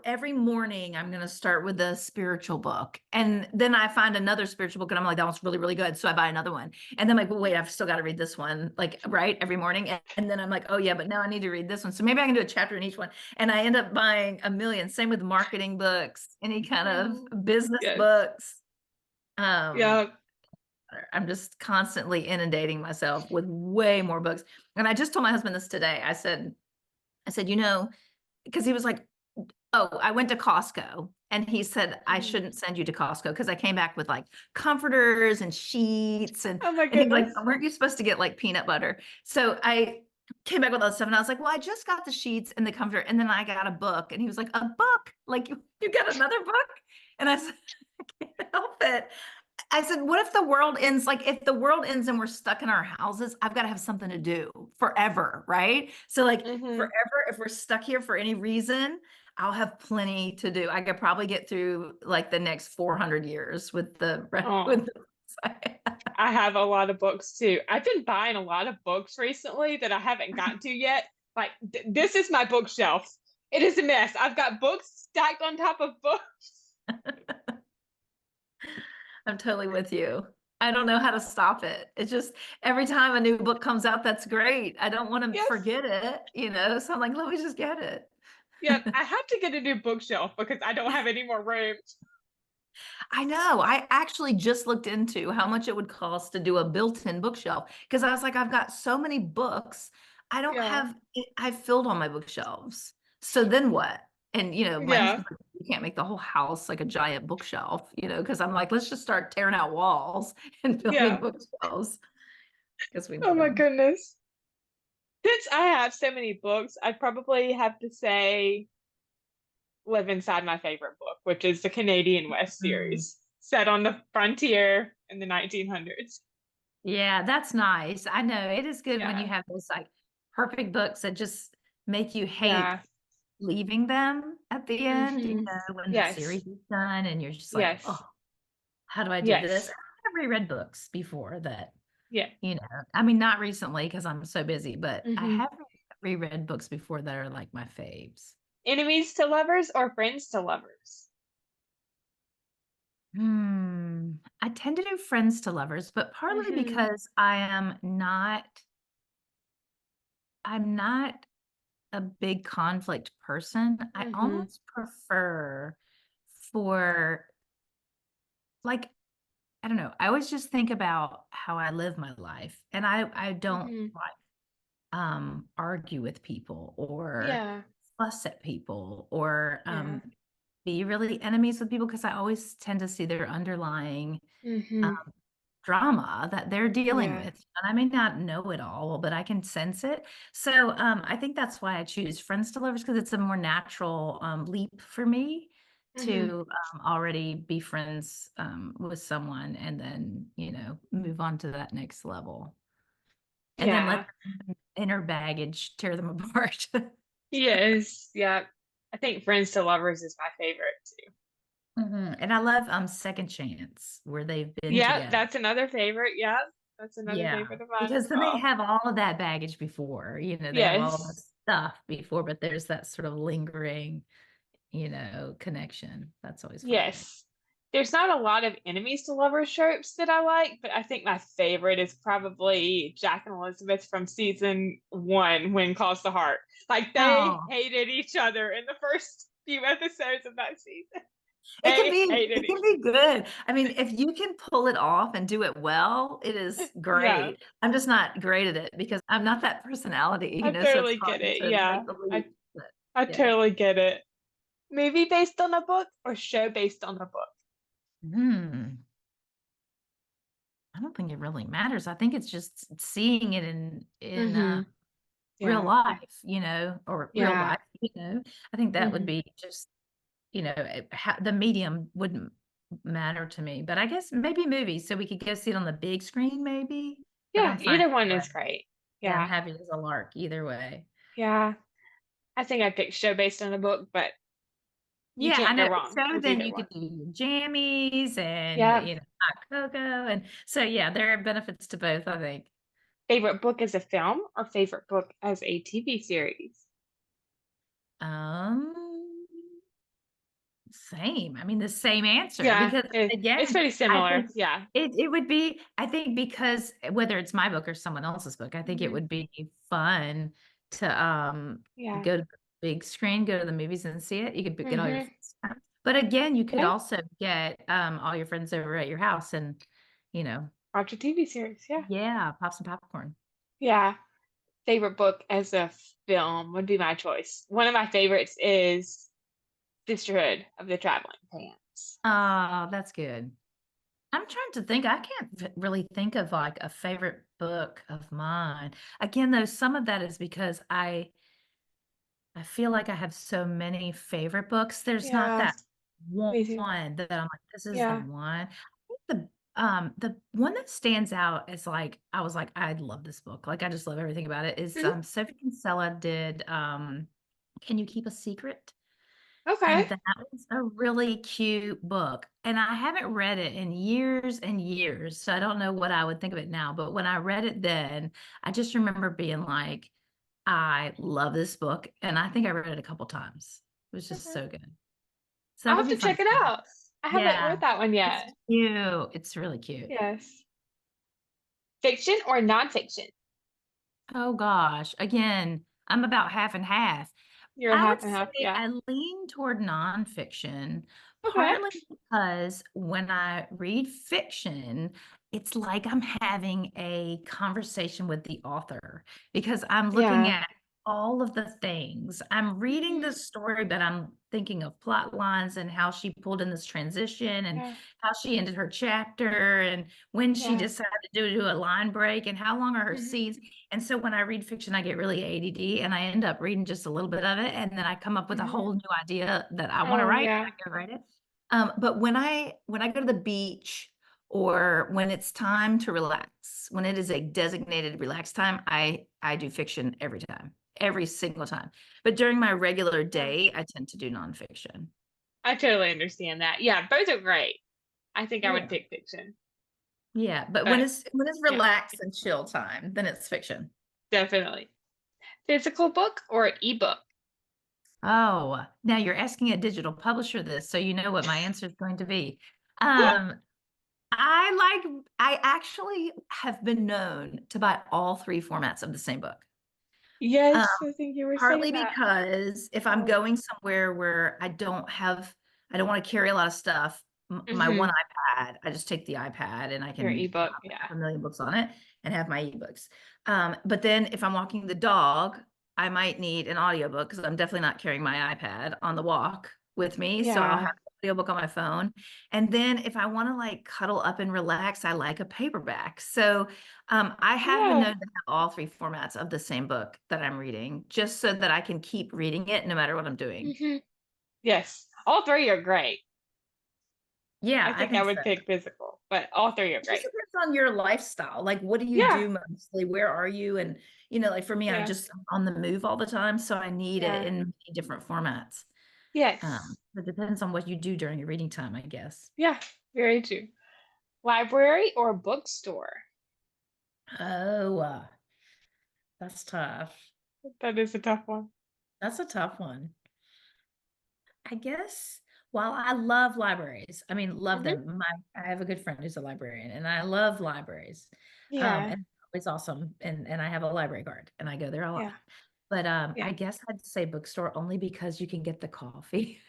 Every morning I'm going to start with a spiritual book. And then I find another spiritual book and I'm like, that one's really, really good. So I buy another one. And then I'm like, well, wait, I've still got to read this one, like, right, every morning. And then I'm like, oh, yeah, but now I need to read this one. So maybe I can do a chapter in each one. And I end up buying a million. Same with marketing books, any kind Mhm. of business Yes. books. Um, Yeah. I'm just constantly inundating myself with way more books. And I just told my husband this today. I said, because he was like, oh, I went to Costco. And he said, I Mhm. shouldn't send you to Costco because I came back with like comforters and sheets. Oh my And he's like, goodness. weren't you supposed to get like peanut butter? So I came back with all this stuff and I was like, well, I just got the sheets and the comforter. And then I got a book. And he was like, a book? Like you got another book? And I said, I can't help it. I said, what if the world ends? Like, if the world ends and we're stuck in our houses, I've got to have something to do forever, right? So, like, Hmm. forever, if we're stuck here for any reason, I'll have plenty to do. I could probably get through like the next 400 years with the Oh, with the I have a lot of books too. I've been buying a lot of books recently that I haven't gotten to yet. Like this is my bookshelf. It is a mess. I've got books stacked on top of books. I'm totally with you. I don't know how to stop it. It's just every time a new book comes out, that's great. I don't want to Yes. forget it. So I'm like, let me just get it. Yeah, I have to get a new bookshelf because I don't have any more room. I know. I actually just looked into how much it would cost to do a built-in bookshelf because I was like, I've got so many books. I don't Yeah. have, I've filled all my bookshelves. So then what? And, my Yeah. husband's like, you can't make the whole house like a giant bookshelf, because I'm like, let's just start tearing out walls and building Yeah. bookshelves because we Oh need my them. goodness. Since I have so many books, I'd probably have to say live inside my favorite book, which is the Canadian West Mm. series, set on the frontier in the 1900s. Yeah, that's nice. I know it is good when you Yeah. have those like perfect books that just make you hate Yeah. leaving them at the end, Hmm. when the Yes. series is done and you're just like, Yes. oh, how do I do this? Yes. I've reread books before that, Yeah. you know, I mean, not recently because I'm so busy, but I Hmm. have reread books before that are like my faves. Enemies to lovers or friends to lovers? I tend to do friends to lovers, but partly Hmm. because I'm not a big conflict person. I Hmm. almost prefer for like I don't know. I always just think about how I live my life, and I don't Hmm. like argue with people or Yeah. fuss at people or Yeah. be really enemies with people because I always tend to see their underlying um, Hmm. drama that they're dealing Yeah. with. And I may not know it all, but I can sense it. So I think that's why I choose friends to lovers because it's a more natural leap for me Mm-hmm. to already be friends with someone and then, move on to that next level. And then let Yeah. inner baggage tear them apart. Yes. Yeah. I think Friends to Lovers is my favorite too. And I love Second Chance where they've been Yeah, together. that's another favorite. Yeah, that's another Yeah. favorite of mine as Because then they well. have all of that baggage before, they have all of the Yes. stuff before, but there's that sort of lingering, connection. That's always fun to me. Yes. There's not a lot of enemies to lovers tropes that I like, but I think my favorite is probably Jack and Elizabeth from season 1 when Calls the Heart. Like they Oh, hated each other in the first few episodes of that season. it can They be hated it can each be good. I mean, if you can pull it off and do it well, it is Yeah, great. I'm just not great at it because I'm not that personality, I so it's totally get hard it. to Yeah, make the I leap. But I yeah. totally get it. Movie based on a book or show based on a book? Hmm. I don't think it really matters. I think it's just seeing it in Mm-hmm. real Yeah. life, or real Yeah. life. I think that would Mm-hmm. be just, the medium wouldn't matter to me. But I guess maybe movies, so we could go see it on the big screen, maybe. But Yeah, I'm fine either one either is way. great. Yeah, I'm Yeah. happy as a lark either way. Yeah. I think I picked show based on a book, but you Yeah, I can't go know. wrong So with then either you could one. do your jammies and, Yeah. hot cocoa. And so, yeah, there are benefits to both, I think. Favorite book as a film or favorite book as a TV series? Um, Same. I mean, the same answer Yeah, because it's again, pretty I similar. think Yeah. it would be, I think because whether it's my book or someone else's book, I think it Hmm. would be fun to Yeah. go to the big screen, go to the movies and see it. You could get all your Hmm. friends. But again, you could Yeah. also get all your friends over at your house and, you know, Watch a TV series. Yeah. yeah, pop some popcorn. Yeah. Favorite book as a film would be my choice. One of my favorites is Sisterhood of the Traveling Pants. Oh, that's good. I'm trying to think. I can't really think of like a favorite book of mine. Again, though, some of that is because I feel like I have so many favorite books. There's not Yeah, that one me too. that I'm like, this is the Yeah. one. I think the one that stands out is like I was like, I love this book. Like I just love everything about it. Is Mhm. Sophie Kinsella did Can You Keep a Secret? Okay. And that was a really cute book. And I haven't read it in years and years. So I don't know what I would think of it now. But when I read it then, I just remember being like, I love this book. And I think I read it a couple times. It was just Okay. so good. So that I'll would have be to fun. check it out. I haven't Yeah. read that one It's yet. cute. It's really cute. Yes. Fiction or nonfiction? Oh gosh. Again, I'm about half and half. You're I would half and say half. Yeah. I lean toward nonfiction, Okay. partly because when I read fiction, it's like I'm having a conversation with the author because I'm looking Yeah. at all of the things. I'm reading the Hmm. story, but I'm thinking of plot lines and how she pulled in this transition and Yeah. how she ended her chapter and when she Yeah. decided to do a line break and how long are her Hmm. scenes. And so when I read fiction, I get really ADD and I end up reading just a little bit of it. And then I come up with a Hmm. whole new idea that I want to Oh, write. yeah. I go write it. But when I go to the beach or when it's time to relax, when it is a designated relax time, I do fiction every time, every single time. But during my regular Yeah. day, I tend to do nonfiction. I totally understand that. Yeah, both are great. I think I would Yeah. pick fiction, Yeah. But when but it's yeah, relaxed and chill time, then it's fiction. definitely. Physical book or ebook? Oh, now you're asking a digital publisher this, so you know what my answer is going to be. Um, I actually have been known to buy all three formats of the same book. Um, Yes, I think you were Partly saying that. because if I'm Oh. going somewhere where I don't want to carry a lot of stuff, my one Hmm. iPad, I just take the iPad and I Your can ebook, yeah. have a million books on it and have my ebooks. But then if I'm walking the dog, I might need an audiobook because I'm definitely not carrying my iPad on the walk with me. So I'll have Yeah. an audiobook on my phone. And then if I want to like cuddle up and relax, I like a paperback. So I have been Yeah. known to have all three formats of the same book that I'm reading, just so that I can keep reading it no matter what I'm doing. Hmm. Yes, All three are great. Yeah, I I think I think would so. pick physical, but all three are It just great. depends on your lifestyle. Like, what do you Yeah. do mostly? Where are you? And, like for me, Yeah. I'm on the move all the time. So I need it Yeah. in many different formats. Yes. It depends on what you do during your reading time, I guess. Yeah. Very true. Library or bookstore? Oh, that's tough. That is a tough one. That's a tough one. I guess while I love libraries, I mean, love Hmm. them. I have a good friend who's a librarian, and I love libraries. Yeah. And it's awesome. And I have a library card, and I go there a lot. Yeah. But Yeah. I guess I'd say bookstore only because you can get the coffee.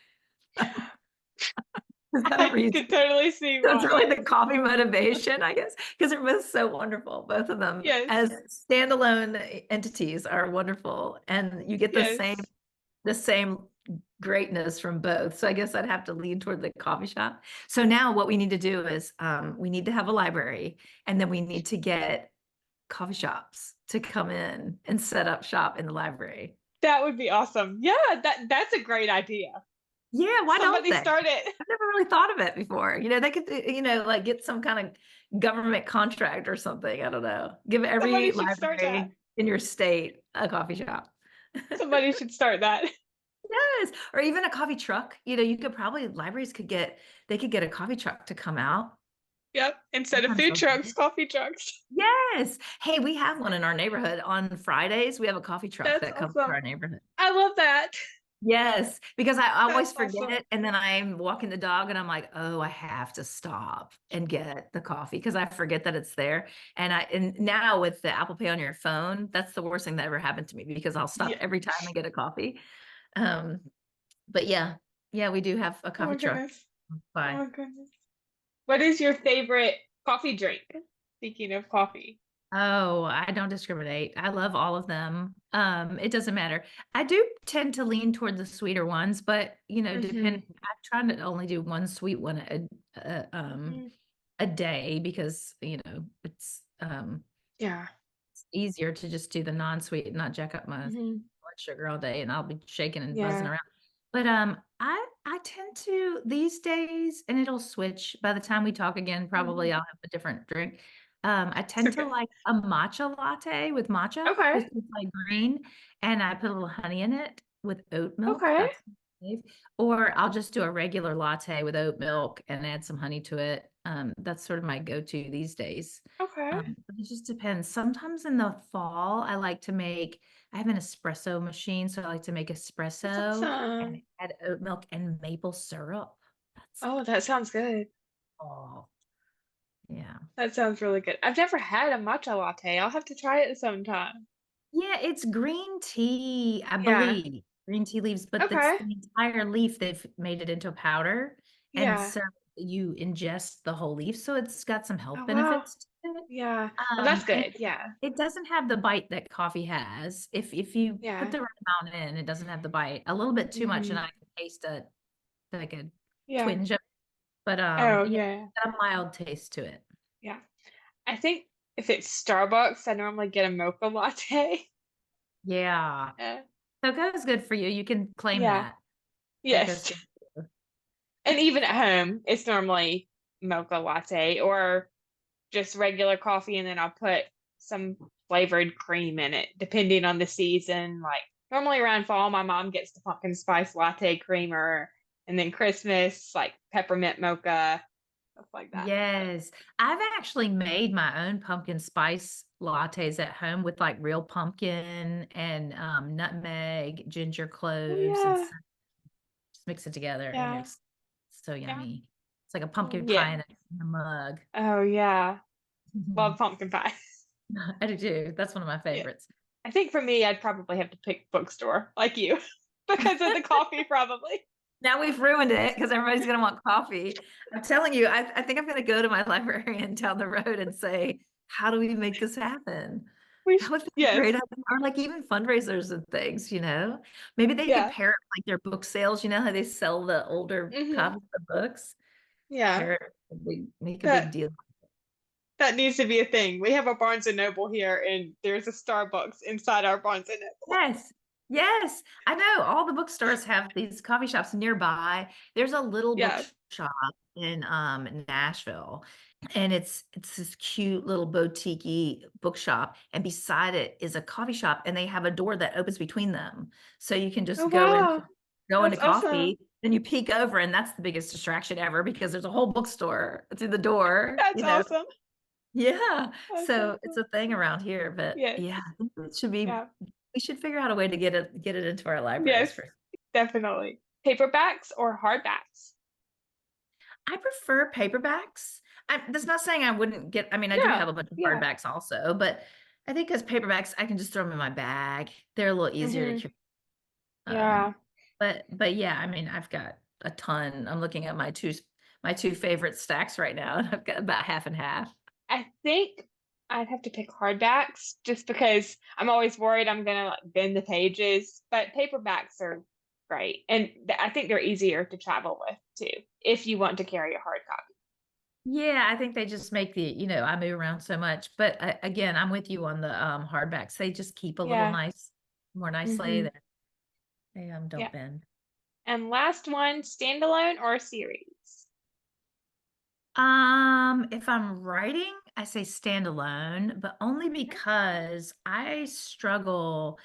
Is that a I reason? could totally see So it's why. really the coffee motivation, I guess, because they're both so wonderful. Both of them as Yes. standalone entities are wonderful, and you get the same Yes. the same greatness from both. So I guess I'd have to lean toward the coffee shop. So now what we need to do is we need to have a library, and then we need to get coffee shops to come in and set up shop in the library. That would be awesome. Yeah, that's a great idea. Yeah, why don't Somebody they? start it. I've never really thought of it before. They could, like get some kind of government contract or something. I don't know. Give every Somebody should start that. library in your state a coffee shop. Somebody should start that. Yes, or even a coffee truck. You could probably libraries could get they could get a coffee truck to come out. Yep. Instead of Sometimes food they'll do trucks, it. coffee trucks. Yes. Hey, we have one in our neighborhood. On Fridays, we have a coffee truck That's that comes to awesome. our neighborhood. I love that. Yes, because I That's always awesome. forget, and then I'm walking the dog, and I'm like, oh, I have to stop and get the coffee because I forget that it's there. And now with the Apple Pay on your phone, that's the worst thing that ever happened to me because I'll stop Yeah. every time and get a coffee. Um, but yeah, yeah, we do have a Oh coffee my truck. goodness. Oh Bye. my goodness. What is your favorite coffee drink? Speaking of coffee. Oh, I don't discriminate. I love all of them. It doesn't matter. I do tend to lean toward the sweeter ones, but Hmm. depending, I try to only do one sweet one Hmm. a day because Yeah. it's easier to just do the non-sweet and not jack up my Hmm. blood sugar all day, and I'll be shaking and buzzing Yeah. around. But I tend to these days, and it'll switch by the time we talk again. Probably Hmm. I'll have a different drink. I It's tend to okay. like a matcha latte with matcha, Okay. which is like green, and I put a little honey in it with oat milk. Okay. That's my fave. Or I'll just do a regular latte with oat milk and add some honey to it. That's sort of my go-to these days. Okay. But it just depends. Sometimes in the fall, I have an espresso machine, so I like to make That's espresso and awesome. add oat milk and maple syrup. That's Oh, that sounds good. all. Yeah. That sounds really good. I've never had a matcha latte. I'll have to try it sometime. Yeah, it's green tea, I Yeah. believe. Green tea leaves, but that's Okay. the entire leaf. They've made it into a powder. And Yeah. so you ingest the whole leaf. So it's got some Oh, health wow. benefits to it. Yeah. Well, that's And good. Yeah. it doesn't have the bite that coffee has. If you put Yeah. the right amount in, it doesn't have the bite. A little bit too much, and Hmm. I can taste like a Yeah. twinge of it. But Oh, yeah, yeah. got a mild taste to it. Yeah. I think if it's Starbucks, I normally get a mocha latte. Yeah. Yeah. Cocoa is good for you. You can claim Yeah. that. Cocoa's Yes. good for you. And even at home, it's normally mocha latte or just regular coffee, and then I'll put some flavored cream in it, depending on the season. Like normally around fall, my mom gets the pumpkin spice latte creamer, and then Christmas, like peppermint mocha, stuff like that. Yes. I've actually made my own pumpkin spice lattes at home with like real pumpkin and nutmeg, ginger Oh cloves, and yeah, just mix it together and yeah, it's so yeah. yummy. It's like a pumpkin pie Yeah. in a mug. Oh yeah. Love pumpkin pie. I do too. That's one of my Yeah. favorites. I think for me, I'd probably have to pick bookstore like you because of the coffee, probably. Now we've ruined it because everybody's going to want coffee. I'm telling you, I think I'm going to go to my librarian down the road and say, how do we make this happen? That would be a great Yes. idea. Or like even fundraisers and things. Maybe they could Yeah. pair it like their book sales, how they sell the older Hmm. copies of books. Yeah. Pair it, make a big That deal. that needs to be a thing. We have a Barnes and Noble here, and there's a Starbucks inside our Barnes and Noble. Yes. Yes, I know. All the bookstores have these coffee shops nearby. There's a little Yeah. bookshop in Nashville, and it's this cute little boutique bookshop, and beside it is a coffee shop, and they have a door that opens between them. So you can Oh, just wow. go into That's awesome. coffee, then you peek over, and that's the biggest distraction ever because there's a whole bookstore through the door, That's awesome. Yeah. That's so So it's cool. a thing around here, but Yes. yeah, I think it should be Yeah. we should figure out a way to get it into our libraries Yes, for. definitely. Paperbacks or hardbacks? I prefer paperbacks. That's not saying I wouldn't get, I mean, I do No. have a bunch of Yeah. hardbacks also, but I think as paperbacks, I can just throw them in my bag. They're a little easier to Hmm. carry. Um, Yeah. but yeah, I mean, I've got a ton. I'm looking at my two favorite stacks right now, and I've got about half and half. I think I'd have to pick hardbacks just because I'm always worried I'm gonna like bend the pages, but paperbacks are great. And I think they're easier to travel with too, if you want to carry a hard copy. Yeah, I think they just make I move around so much. But again, I'm with you on the hardbacks. They just keep a little Yeah. nice, more nicely. Hmm. They Yeah. don't bend. And last one, standalone or series? If I'm writing, I say standalone, but only Okay. because I struggle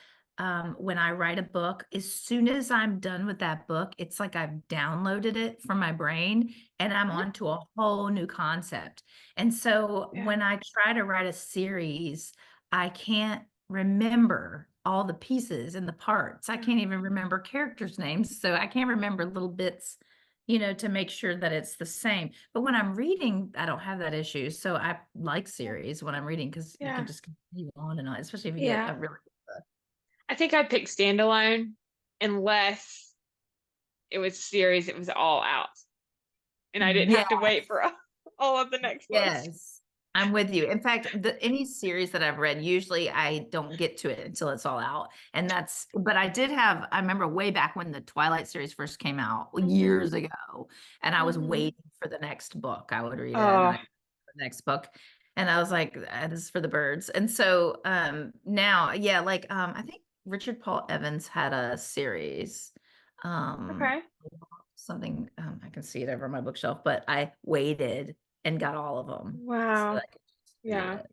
when I write a book. As soon as I'm done with that book, it's like I've downloaded it from my brain and I'm Mhm. on to a whole new concept. And so Yeah. when I try to write a series, I can't remember all the pieces and the parts. I Yeah. can't even remember characters' names. So I can't remember little bits to make sure that it's the same. But when I'm reading, I don't have that issue. So I like series when I'm reading because you can Yeah. just continue on and on, especially if you get Yeah. a really good book. I think I'd pick standalone unless it was a series, it was all out. And I didn't Yeah, have to wait for all of the next books. yes. I'm with you. In fact, any series that I've read, usually I don't get to it until it's all out. But I remember way back when the Twilight series first came out Hmm. years ago, and I was Hmm. waiting for the next book. I would read it and then Oh, the next book. And I was like, this is for the birds. And so now, yeah, like I think Richard Paul Evans had a series. Um okay. something I can see it over my bookshelf, but I waited and got all of them so that Wow. I could just read Yeah. it.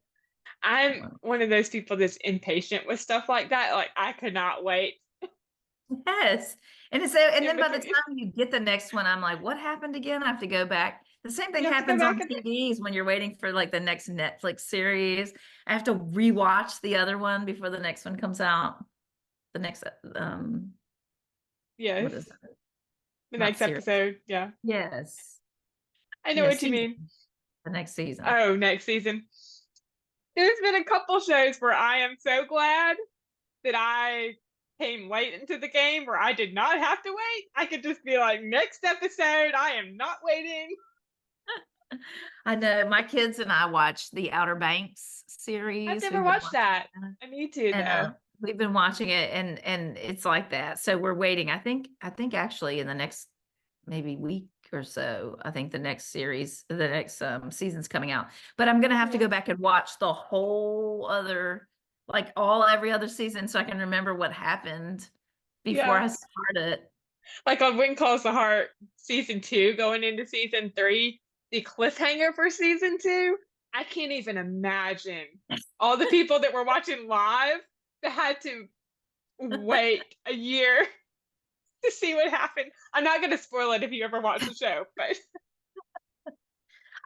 I'm one of those people that's impatient with stuff like that. Like I could not wait Yes. And in then by the between. time you get the next one, I'm like, what happened again? I have to go back. The same thing You have to go happens on back and TVs when you're waiting for like the next Netflix series. I have to rewatch the other one before the next one comes out. The next what is yes, it? the Not next series. episode. Yeah. Yes. I know Yeah, what you season. mean. The next season. Oh, next season. There's been a couple shows where I am so glad that I came late into the game where I did not have to wait. I could just be like, next episode, I am not waiting. I know my kids and I watch the Outer Banks I've series. never We've been watched watching that. that. I need to And though. we've been watching it and it's like that. So we're waiting. I think actually in the next maybe week or so, I think the next season's coming out. But I'm gonna have to Yeah. go back and watch the whole other every other season so I can remember what happened before Yeah. I start it. Like on When Calls the Heart, season two, going into season three, the cliffhanger for season two. I can't even imagine all the people that were watching live that had to wait a year to see what happened. I'm not going to spoil it if you ever watch the show, but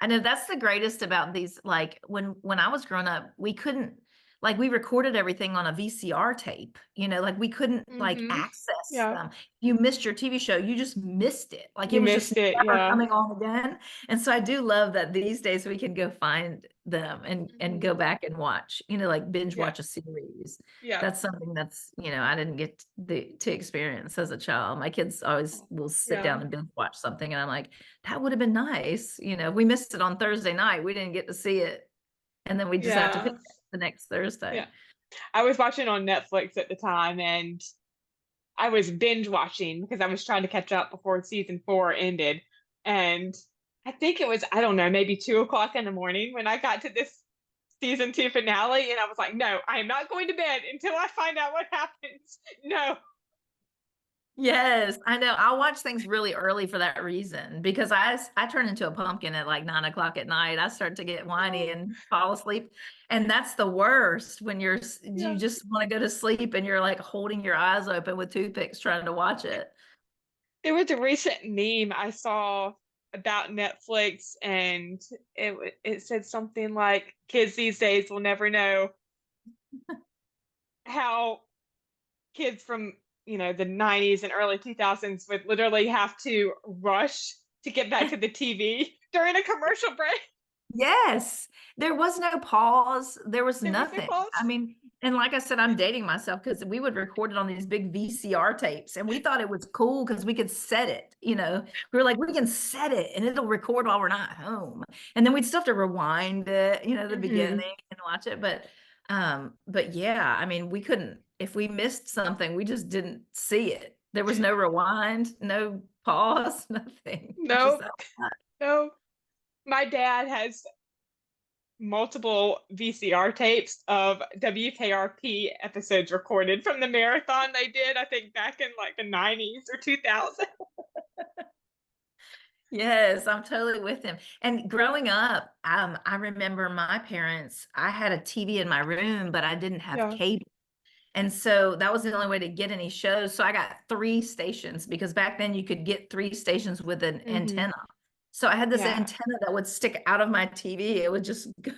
I know that's the greatest about these. Like when I was growing up, we couldn't we recorded everything on a VCR tape, like we couldn't hmm, access yeah, them. You missed your TV show, you just missed it. Like it you was just missed it. never Yeah. coming on again. And so I do love that these days we can go find them and Hmm. go back and watch, like binge Yeah. watch a series. Yeah. That's something that's, I didn't get to experience as a child. My kids always will sit Yeah. down and binge watch something and I'm like, that would have been nice. If we missed it on Thursday night, we didn't get to see it. And then we just have to pick Yeah. it the next Thursday. Yeah. I was watching on Netflix at the time and I was binge watching because I was trying to catch up before season four ended. And I think it was, I don't know, maybe 2 o'clock in the morning when I got to this season 2 finale, and I was like, no, I am not going to bed until I find out what happens. No. Yes, I know. I'll watch things really early for that reason because I turn into a pumpkin at like 9 o'clock at night. I start to get whiny Oh, and fall asleep. And that's the worst when you yeah. just want to go to sleep and you're like holding your eyes open with toothpicks trying to watch it. There was a recent meme I saw about Netflix, and it said something like, "Kids these days will never know how kids from the 90s and early 2000s would literally have to rush to get back to the TV during a commercial break." Yes, there was no pause, there was There was no nothing. I pause. mean, and like I said, I'm dating myself because we would record it on these big VCR tapes, and we thought it was cool because we could set it, you know? We were like, "We can set it, and it'll record while we're not home." And then we'd still have to rewind it, the Hmm. beginning and watch it, but yeah, I mean, we couldn't if we missed something, we just didn't see it. There was no rewind, no pause, nothing, just No, that. no. My dad has multiple VCR tapes of WKRP episodes recorded from the marathon they did, I think back in like the 90s or 2000. Yes, I'm totally with him. And growing up, I remember my parents, I had a TV in my room, but I didn't have Yeah. cable. And so that was the only way to get any shows. So I got three stations because back then you could get three stations with an Hmm. antenna. So I had this Yeah. antenna that would stick out of my TV. It would just go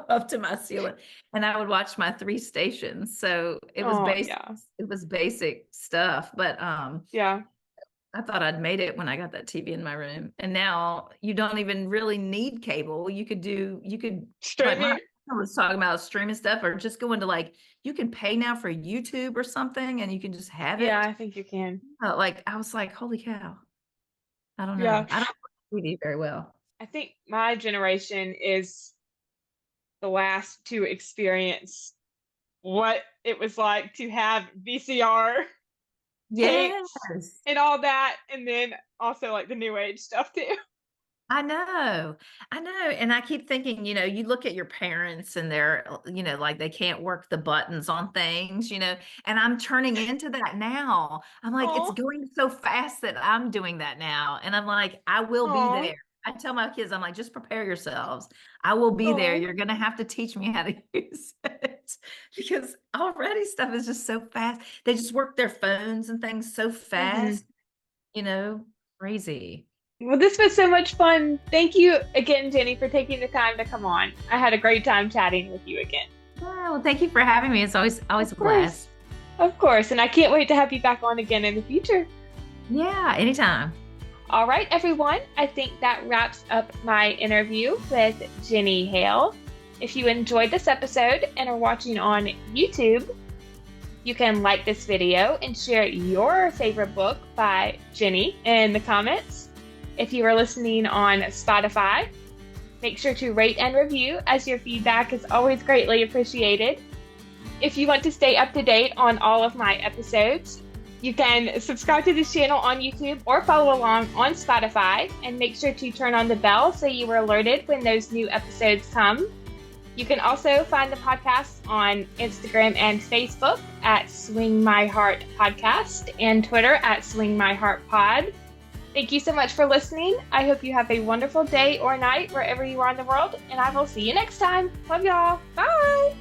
up to my ceiling and I would watch my three stations. So Oh, yeah. it was basic stuff, but Yeah. I thought I'd made it when I got that TV in my room. And now you don't even really need cable. You could, like my Streaming. husband was talking about streaming stuff or just go into like, you can pay now for YouTube or something and you can just have Yeah, it. I think you can. Like, I was like, holy cow. I don't know. Yeah. I don't watch TV very well. I think my generation is the last to experience what it was like to have VCR tapes Yes. and all that, and then also like the new age stuff too. I know. I know. And I keep thinking, you look at your parents and they're, like they can't work the buttons on things, and I'm turning into that now. I'm like, it's Oh, going so fast that I'm doing that now. And I'm like, I will be oh, there. I tell my kids, I'm like, just prepare yourselves. I will be there. oh. You're going to have to teach me how to use it because already stuff is just so fast. They just work their phones and things so Hmm. fast, you know, crazy. Well, this was so much fun. Thank you again, Jenny, for taking the time to come on. I had a great time chatting with you again. Well, thank you for having me. It's always Of a course. blast. Of course. And I can't wait to have you back on again in the future. Yeah, anytime. All right, everyone. I think that wraps up my interview with Jenny Hale. If you enjoyed this episode and are watching on YouTube, you can like this video and share your favorite book by Jenny in the comments. If you are listening on Spotify, make sure to rate and review as your feedback is always greatly appreciated. If you want to stay up to date on all of my episodes, you can subscribe to this channel on YouTube or follow along on Spotify, and make sure to turn on the bell so you are alerted when those new episodes come. You can also find the podcast on Instagram and Facebook at Swing My Heart Podcast and Twitter at Swing My Heart Pod. Thank you so much for listening. I hope you have a wonderful day or night wherever you are in the world, and I will see you next time. Love y'all. Bye.